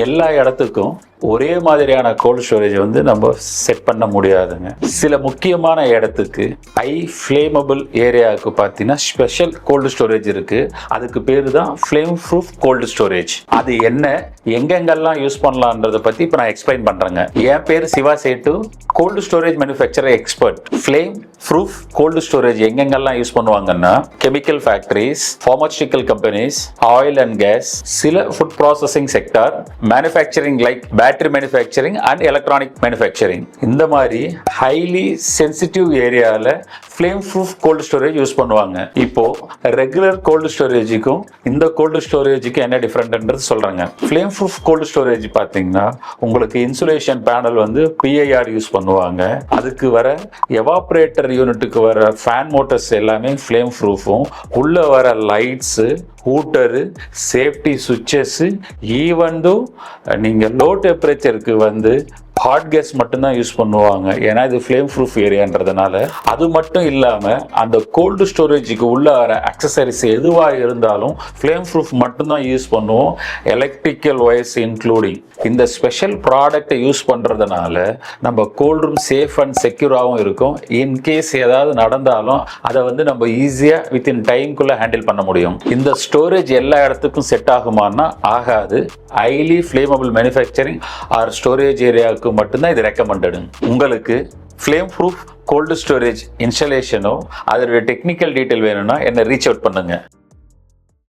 எல்லா இடத்துக்கும் ஒரே மாதிரியான கோல்டு ஸ்டோரேஜ் வந்து நம்ம செட் பண்ண முடியாதுங்க. சில முக்கியமான இடத்துக்கு ஃப்ளேமபிள் ஏரியாவுக்கு பார்த்தீங்கன்னா ஸ்பெஷல் கோல்டு ஸ்டோரேஜ் இருக்கு. அதுக்கு பேர் தான் ஃப்ளேம் ப்ரூஃப் கோல்டு ஸ்டோரேஜ். அது என்ன, எங்கெங்கெல்லாம் யூஸ் பண்ணலான்றதை பத்தி இப்போ நான் எக்ஸ்பிளைன் பண்றேங்க. என் பேர் Siva Settu, cold storage manufacturer expert. Flame proof cold storage எங்கெங்கெல்லாம் யூஸ் பண்ணுவாங்கன்னா chemical factories, pharmaceutical companies, oil and gas, சில food processing sector, manufacturing like battery manufacturing and electronic manufacturing. இந்த மாதிரி ஹைலி சென்சிட்டிவ் ஏரியாவில் flame proof cold storage use பண்ணுவாங்க. இப்போ regular gold ஸ்டோரேஜுக்கும் இந்த gold ஸ்டோரேஜுக்கு என்ன டிஃபரெண்ட்ன்றது சொல்றாங்க. ஃப்ளேம் ப்ரூஃப் கோல்டு ஸ்டோரேஜ் பார்த்தீங்கன்னா உங்களுக்கு இன்சுலேஷன் பேனல் வந்து PIR யூஸ் பண்ணுவாங்க. அதுக்கு வர எவாப்ரேட்டர் யூனிட்டுக்கு வர ஃபேன் மோட்டர்ஸ் எல்லாமே ஃப்ளேம் ப்ரூஃபும், உள்ள வர லைட்ஸு, ஹூட்டரு, சேஃப்டி சுவிட்சஸ், ஈவன் தோ நீங்கள் லோ டெம்பரேச்சருக்கு வந்து ஹாட் கேஸ் மட்டும்தான் யூஸ் பண்ணுவாங்க. ஏன்னா இது ஃப்ளேம் ப்ரூஃப் ஏரியான்றதுனால. அது மட்டும் இல்லாமல் அந்த கோல்டு ஸ்டோரேஜுக்கு உள்ள வர அக்சசரிஸ் எதுவாக இருந்தாலும் ஃப்ளேம் ப்ரூஃப் மட்டும்தான் யூஸ் பண்ணுவோம், எலக்ட்ரிக்கல் ஒயர்ஸ் இன்க்ளூடிங். இந்த ஸ்பெஷல் ப்ராடக்டை யூஸ் பண்ணுறதுனால நம்ம கோல்ட் ரூம் சேஃப் அண்ட் செக்யூராகவும் இருக்கும். இன்கேஸ் ஏதாவது நடந்தாலும் அதை வந்து நம்ம ஈஸியாக வித்தின் டைம்குள்ளே ஹேண்டில் பண்ண முடியும். இந்த ஸ்டோரேஜ் எல்லா இடத்துக்கும் செட் ஆகுமானா ஆகாது. Highly flammable manufacturing R storage ஏரியாவுக்கு மட்டும்தான் இது ரெக்கமெண்டடு. உங்களுக்கு ஃப்ளேம் ப்ரூஃப் கோல்டு ஸ்டோரேஜ் இன்ஸ்டாலேஷனோ அதோட டெக்னிக்கல் டீட்டெயில் வேணும்னா என்னை ரீச் அவுட் பண்ணுங்க.